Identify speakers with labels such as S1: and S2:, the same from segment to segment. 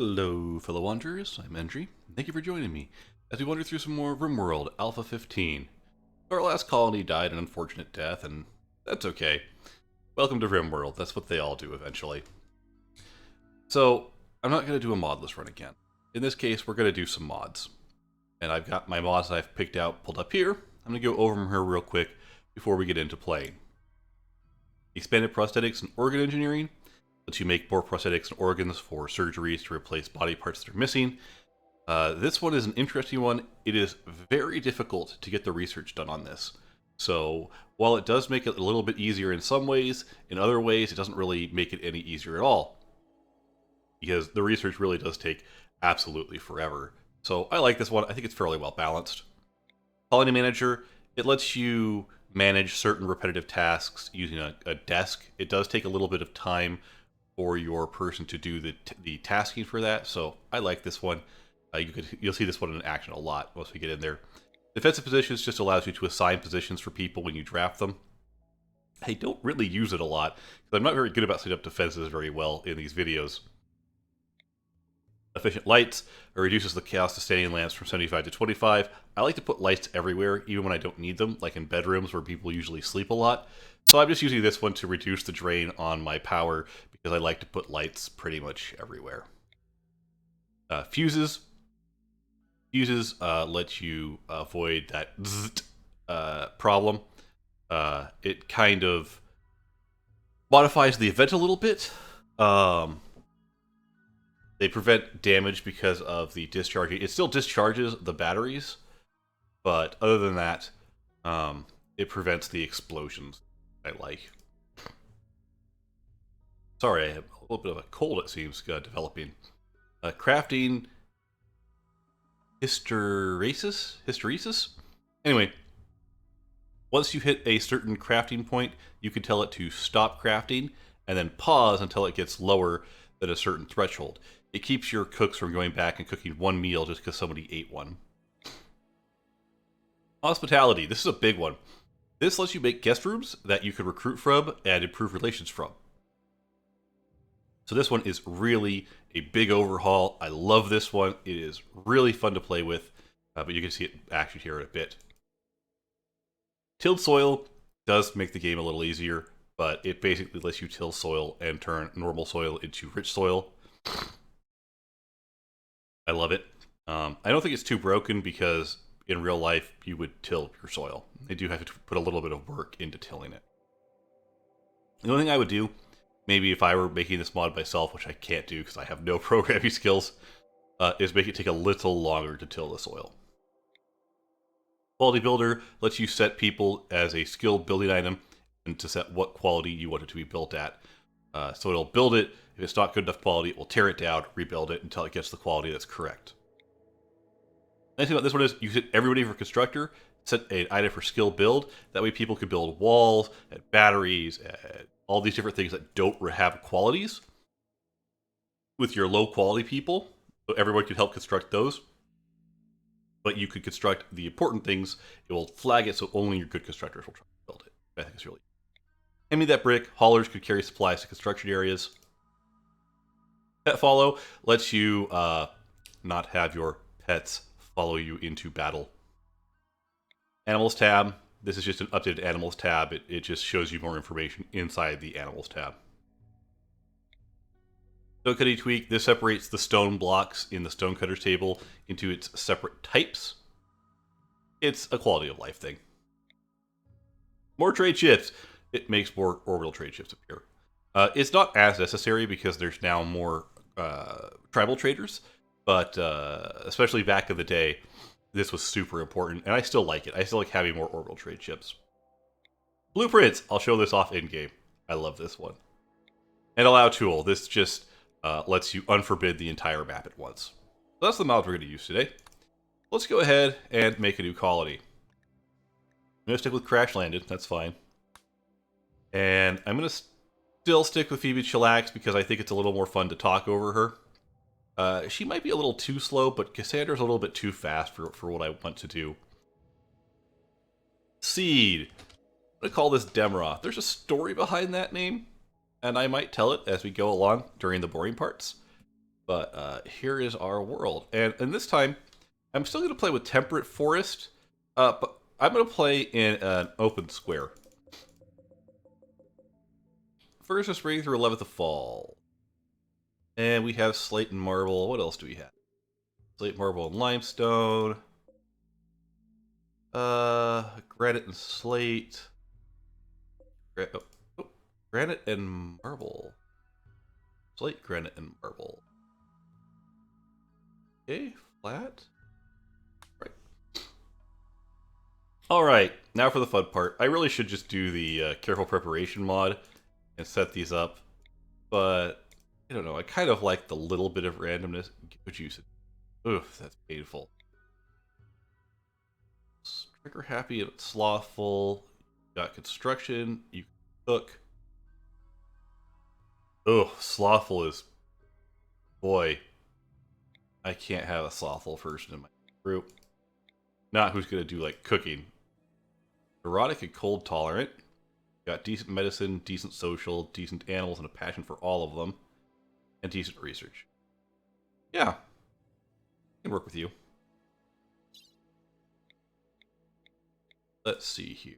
S1: Hello, fellow wanderers. I'm Endry. Thank you for joining me as we wander through some more RimWorld Alpha 15. Our last colony died an unfortunate death, and that's okay. Welcome to RimWorld. That's what they all do eventually. So, I'm not going to do a modless run again. In this case, we're going to do some mods. And I've got my mods that I've picked out pulled up here. I'm going to go over them here real quick before we get into playing. Expanded prosthetics and organ engineering lets you make more prosthetics and organs for surgeries to replace body parts that are missing. This one is an interesting one. It is very difficult to get the research done on this. So while it does make it a little bit easier in some ways, in other ways it doesn't really make it any easier at all. Because the research really does take absolutely forever. So I like this one. I think it's fairly well balanced. Colony Manager, it lets you manage certain repetitive tasks using a desk. It does take a little bit of time for your person to do the tasking for that, so I like this one. You'll see this one in action a lot once we get in there. Defensive positions just allows you to assign positions for people when you draft them. I don't really use it a lot, because I'm not very good about setting up defenses very well in these videos. Efficient lights reduces the cost of standing lamps from 75 to 25. I like to put lights everywhere, even when I don't need them, like in bedrooms where people usually sleep a lot. So I'm just using this one to reduce the drain on my power, because I like to put lights pretty much everywhere. Fuses. Fuses let you avoid that problem. It kind of modifies the event a little bit. They prevent damage because of the discharging. It still discharges the batteries, but other than that, it prevents the explosions I like. Sorry, I have a little bit of a cold, it seems, developing. Crafting hysteresis? Anyway, once you hit a certain crafting point, you can tell it to stop crafting, and then pause until it gets lower than a certain threshold. It keeps your cooks from going back and cooking one meal just because somebody ate one. Hospitality. This is a big one. This lets you make guest rooms that you can recruit from and improve relations from. So this one is really a big overhaul. I love this one. It is really fun to play with, but you can see it actually here in a bit. Tilled soil does make the game a little easier, but it basically lets you till soil and turn normal soil into rich soil. I love it. I don't think it's too broken because in real life you would till your soil. They do have to put a little bit of work into tilling it. The only thing I would do, maybe if I were making this mod myself, which I can't do because I have no programming skills, is make it take a little longer to till the soil. Quality Builder lets you set people as a skilled building item and to set what quality you want it to be built at. So it'll build it. If it's not good enough quality, it will tear it down, rebuild it until it gets the quality that's correct. The nice thing about this one is you set everybody for constructor, set an item for skill build. That way people can build walls and batteries and all these different things that don't have qualities with your low quality people. So everyone can help construct those. But you could construct the important things. It will flag it so only your good constructors will try to build it. I think it's really. Hand me that brick. Haulers could carry supplies to construction areas. Pet follow lets you not have your pets follow you into battle. Animals tab. This is just an updated animals tab. It just shows you more information inside the animals tab. Stone tweak. This separates the stone blocks in the stonecutters table into its separate types. It's a quality of life thing. More trade shifts. It makes more orbital trade shifts appear. It's not as necessary because there's now more tribal traders, but especially back in the day, this was super important, and I still like it. I still like having more orbital trade ships. Blueprints. I'll show this off in-game. I love this one. And allow tool. This just lets you unforbid the entire map at once. So that's the mod we're going to use today. Let's go ahead and make a new colony. I'm going to stick with Crash Landed. That's fine. And I'm going to still stick with Phoebe Chillax because I think it's a little more fun to talk over her. She might be a little too slow, but Cassandra's a little bit too fast for what I want to do. Seed. I'm going to call this Demroth. There's a story behind that name, and I might tell it as we go along during the boring parts. But here is our world. And this time, I'm still going to play with Temperate Forest, but I'm going to play in an open square. First is spring through 11th of fall. And we have slate and marble. What else do we have? Slate, marble, and limestone. Granite and slate. Granite and marble. Slate, granite, and marble. Okay, flat. Right. Alright, now for the fun part. I really should just do the careful preparation mod and set these up. But, I don't know, I kind of like the little bit of randomness. Good use. Oof, that's painful. Trigger happy and slothful. You got construction. You can cook. Oh, slothful is... Boy. I can't have a slothful person in my group. Not who's going to do, like, cooking. Erotic and cold tolerant. Got decent medicine, decent social, decent animals, and a passion for all of them. And decent research. Yeah. I can work with you. Let's see here.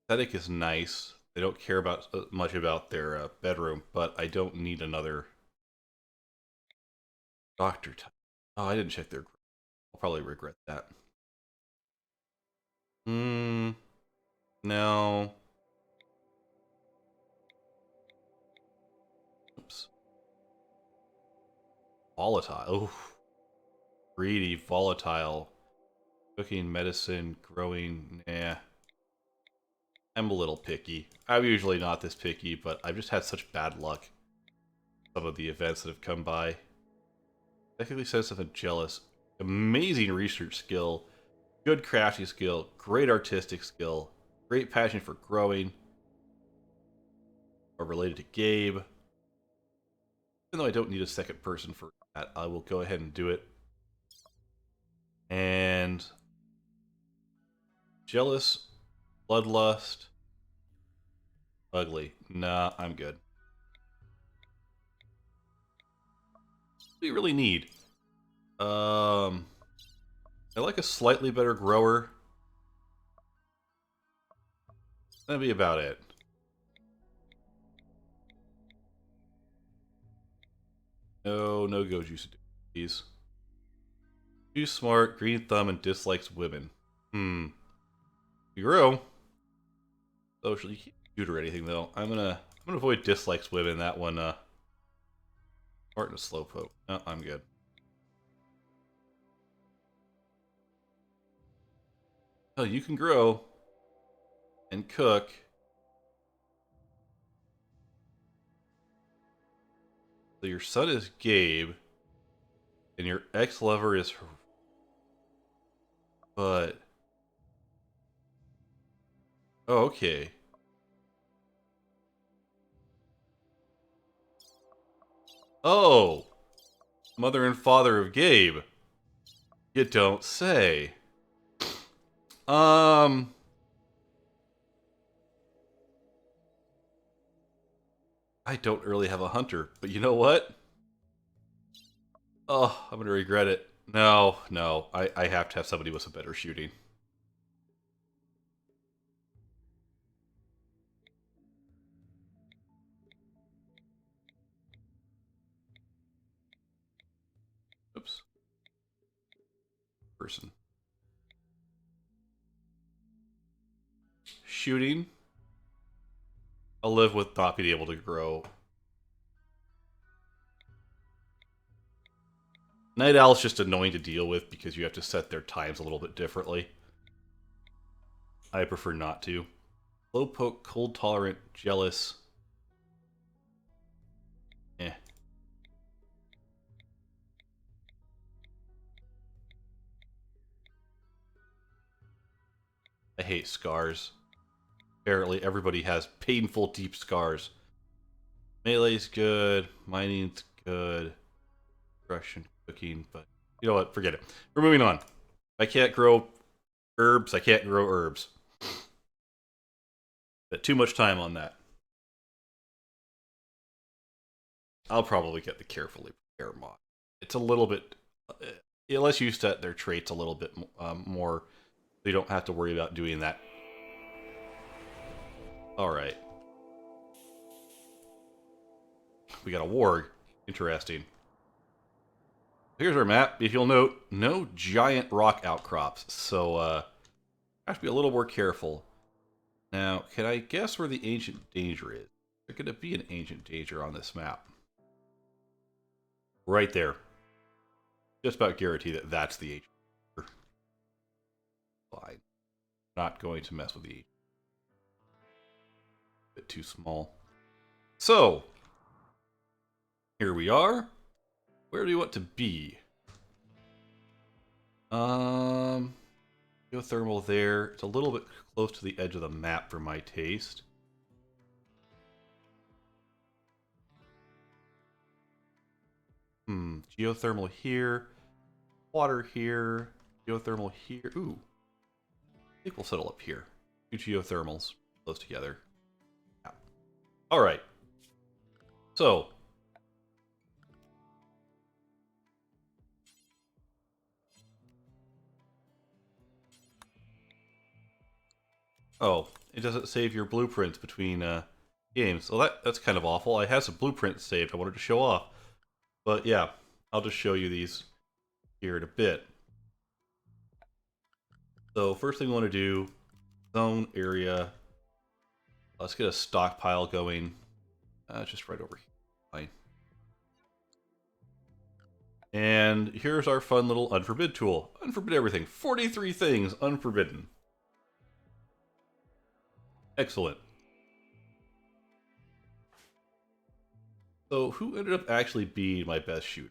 S1: Aesthetic is nice. They don't care about much about their bedroom, but I don't need another doctor type. Oh, I didn't check their... I'll probably regret that. No. Oops. Volatile. Oh. Greedy, volatile. Cooking, medicine, growing. Nah. I'm a little picky. I'm usually not this picky, but I've just had such bad luck. Some of the events that have come by. Technically sensitive and jealous. Amazing research skill. Good crafting skill. Great artistic skill. Great passion for growing. Are related to Gabe. Even though I don't need a second person for that, I will go ahead and do it. And... Jealous. Bloodlust. Ugly. Nah, I'm good. What do you really need? I like a slightly better grower. That'd be about it. No go juice, please. Too smart, green thumb, and dislikes women. You grow. Social, you can't shoot or anything though. I'm gonna avoid dislikes women. That one, smart and a slowpoke. No, I'm good. Oh, you can grow and cook. So your son is Gabe, and your ex-lover is her. But oh, okay. Oh, mother and father of Gabe. You don't say. I don't really have a hunter, but you know what? Oh, I'm gonna regret it. No, I have to have somebody with some better shooting. Oops. Person. Shooting. I'll live with not being able to grow. Night Owl's just annoying to deal with because you have to set their times a little bit differently. I prefer not to. Slowpoke, cold tolerant, jealous. Eh. I hate scars. Apparently everybody has painful deep scars. Melee's good. Mining's good. Russian cooking, but you know what? Forget it. We're moving on. I can't grow herbs. I can't grow herbs. But too much time on that. I'll probably get the carefully prepared mod. It's a little bit, it lets you set their traits a little bit more, so you don't have to worry about doing that. Alright. We got a warg. Interesting. Here's our map. If you'll note, no giant rock outcrops, so I have to be a little more careful. Now, can I guess where the ancient danger is? There's going to be an ancient danger on this map. Right there. Just about guarantee that that's the ancient danger. Fine. Not going to mess with the ancient. A bit too small. So, here we are. Where do you want to be? Geothermal there. It's a little bit close to the edge of the map for my taste. Geothermal here. Water here. Geothermal here. Ooh. I think we'll settle up here. Two geothermals close together. Yeah. Alright. So. Oh, it doesn't save your blueprints between games. Well, that's kind of awful. I had some blueprints saved I wanted to show off. But yeah, I'll just show you these here in a bit. So first thing we want to do, zone area. Let's get a stockpile going. Just right over here. Fine. And here's our fun little unforbid tool. Unforbid everything. 43 things unforbidden. Excellent. So who ended up actually being my best shooter?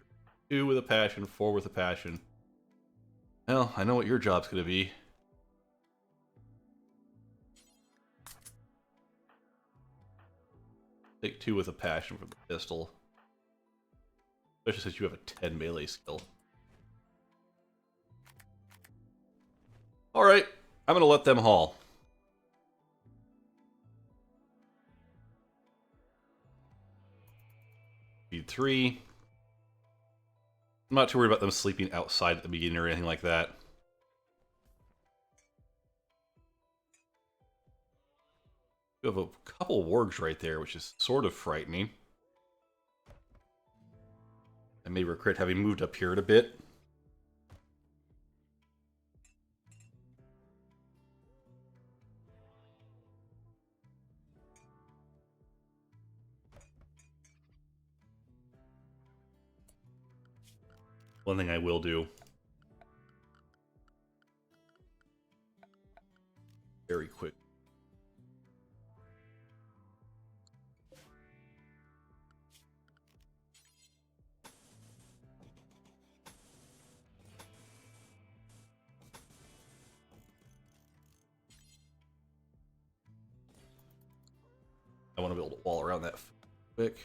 S1: 2 with a passion, 4 with a passion. Well, I know what your job's going to be. Take 2 with a passion for the pistol. Especially since you have a 10 melee skill. Alright, I'm going to let them haul. Speed 3. I'm not too worried about them sleeping outside at the beginning or anything like that. We have a couple wargs right there, which is sort of frightening. I may regret having moved up here in a bit. One thing I will do. Very quick. I want to build a wall around that quick.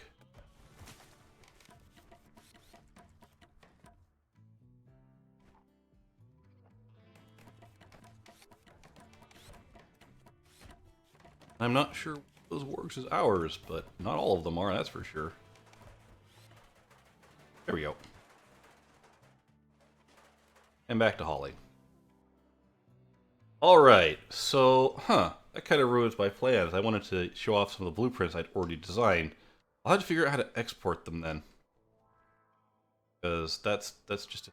S1: I'm not sure those wargs is ours, but not all of them are, that's for sure. There we go. And back to Holly. Alright, so, that kind of ruins my plans. I wanted to show off some of the blueprints I'd already designed. I'll have to figure out how to export them then. Because that's just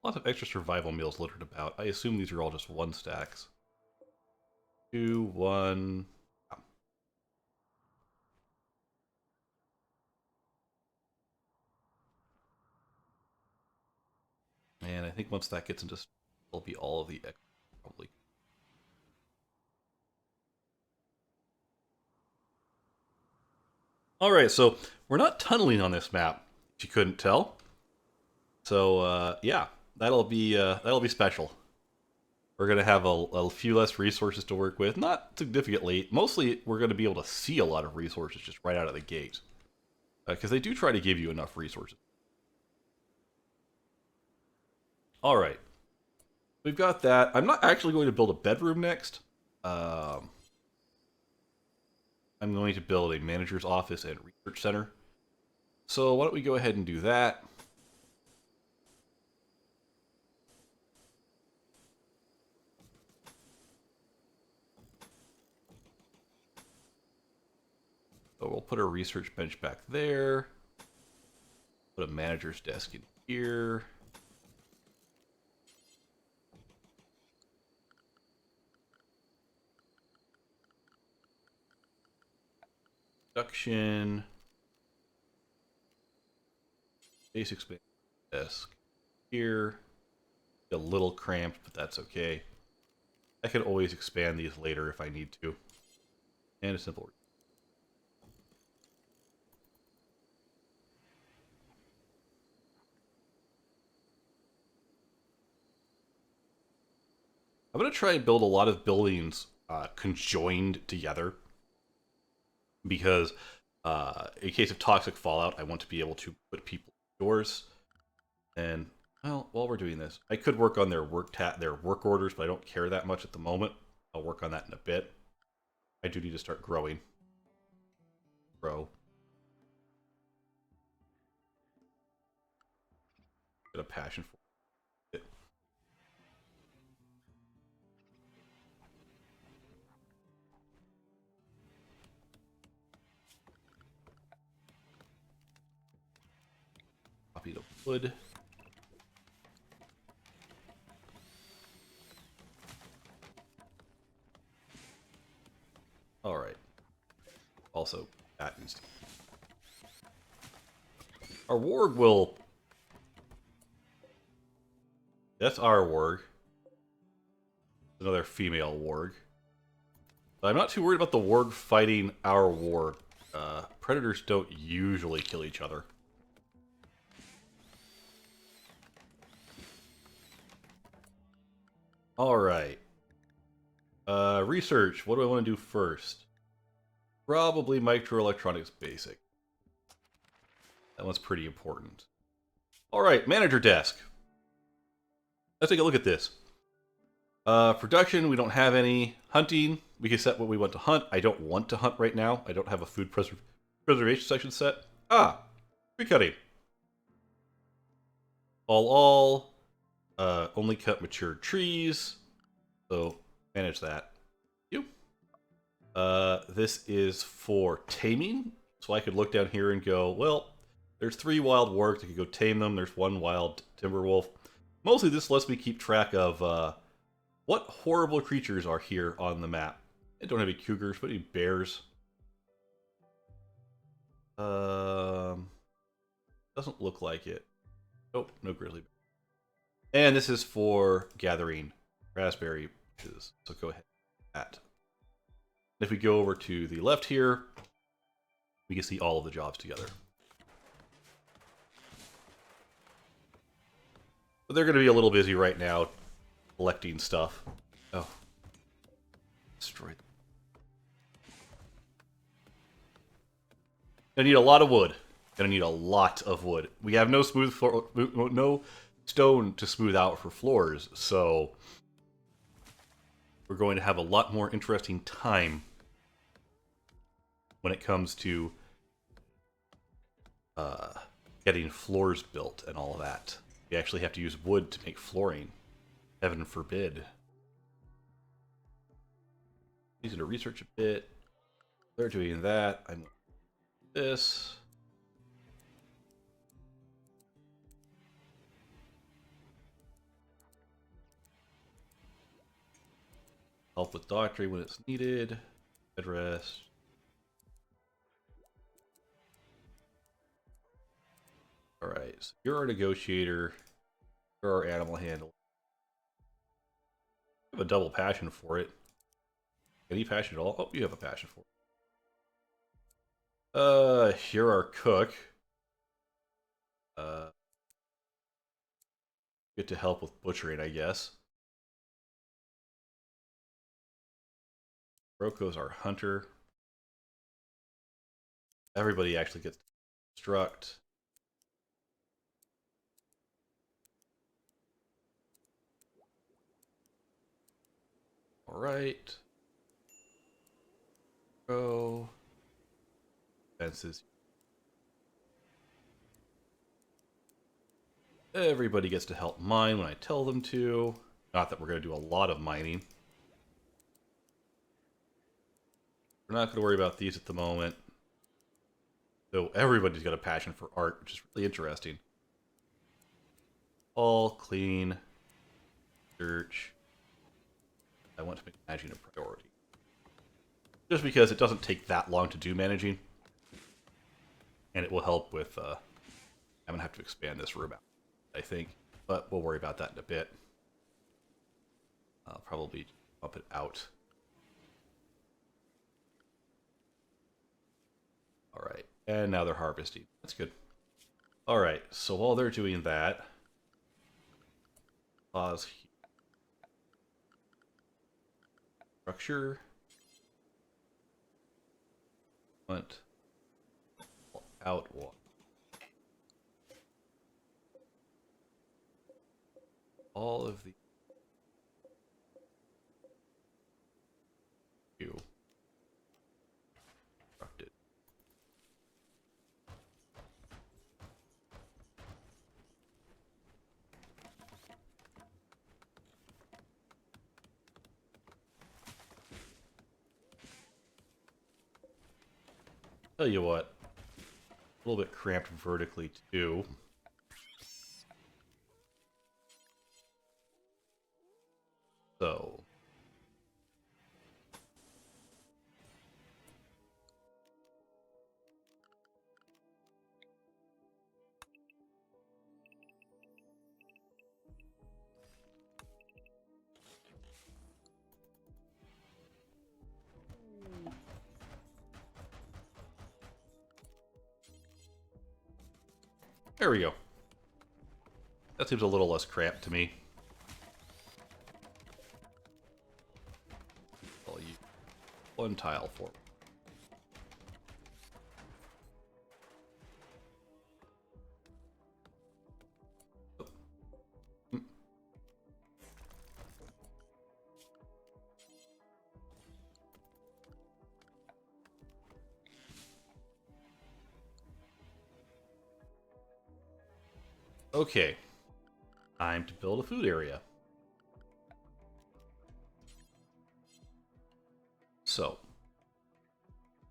S1: lots of extra survival meals littered about. I assume these are all just 1 stacks. 2, 1... And I think once that gets into, it'll be all of the extra, probably. Alright, so we're not tunneling on this map, if you couldn't tell. So, yeah, that'll be special. We're going to have a few less resources to work with. Not significantly. Mostly, we're going to be able to see a lot of resources just right out of the gate. Because they do try to give you enough resources. Alright. We've got that. I'm not actually going to build a bedroom next. I'm going to build a manager's office and research center. So why don't we go ahead and do that? So we'll put a research bench back there. Put a manager's desk in here. Production. Basic space desk here. A little cramped, but that's okay. I can always expand these later if I need to. And a simple. I'm going to try and build a lot of buildings conjoined together. Because in case of toxic fallout, I want to be able to put people indoors. And, well, while we're doing this, I could work on their work orders, but I don't care that much at the moment. I'll work on that in a bit. I do need to start growing. Grow. Get a passion for it. Copy the wood. All right. Also, that needs to. Our Warg will. That's our Warg. Another female Warg. But I'm not too worried about the Warg fighting our Warg. Predators don't usually kill each other. Alright. Research. What do I want to do first? Probably microelectronics basic. That one's pretty important. Alright, manager desk. Let's take a look at this. Production, we don't have any. Hunting, we can set what we want to hunt. I don't want to hunt right now. I don't have a food preservation section set. Tree cutting. All. Only cut mature trees. So, manage that. This is for taming. So I could look down here and go, well, there's 3 wild wargs. I could go tame them. There's 1 wild timber wolf. Mostly this lets me keep track of what horrible creatures are here on the map. I don't have any cougars, but any bears. Doesn't look like it. Nope, no grizzly bear. And this is for gathering raspberry bushes. So go ahead with that. If we go over to the left here, we can see all of the jobs together. But they're going to be a little busy right now collecting stuff. Oh. Destroyed. Gonna need a lot of wood. Gonna need a lot of wood. We have no smooth floor, no stone to smooth out for floors, so we're going to have a lot more interesting time when it comes to getting floors built and all of that. We actually have to use wood to make flooring. Heaven forbid. He's going to research a bit. They're doing that. I'm going to do this. Help with doctoring when it's needed. Bed rest. Alright, so you're our negotiator. You're our animal handler. You have a double passion for it. Any passion at all? Oh, you have a passion for it. You're our cook. Get to help with butchering, I guess. Roko's our hunter. Everybody actually gets to construct. Alright. Go. defenses. Everybody gets to help mine when I tell them to. Not that we're going to do a lot of mining. We're not going to worry about these at the moment. Though everybody's got a passion for art, which is really interesting. All clean. Search. I want to make managing a priority. Just because it doesn't take that long to do managing. And it will help with... I'm going to have to expand this room out, I think. But we'll worry about that in a bit. I'll probably bump it out. Alright, and now they're harvesting. That's good. Alright, so while they're doing that... Pause here. Structure. Want out one. All of the constructed. Tell you what, a little bit cramped vertically too. So there we go. That seems a little less cramped to me. I'll use one tile for. Okay, time to build a food area. So,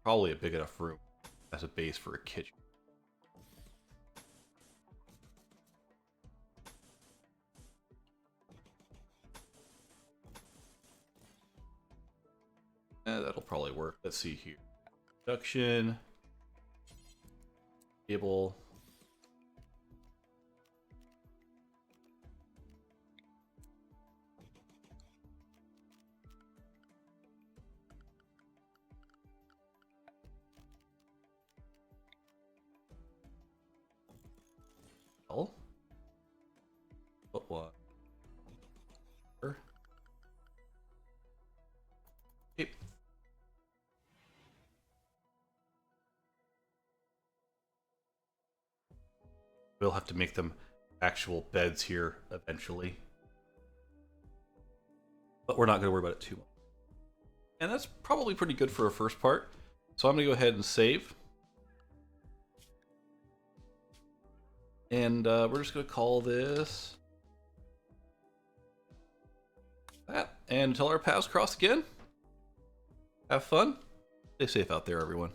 S1: probably a big enough room as a base for a kitchen. That'll probably work. Let's see here. Production. Table. Put one. Okay. We'll have to make them actual beds here eventually. But we're not going to worry about it too much. And that's probably pretty good for a first part. So I'm going to go ahead and save. And we're just going to call this that. And until our paths cross again, have fun. Stay safe out there, everyone.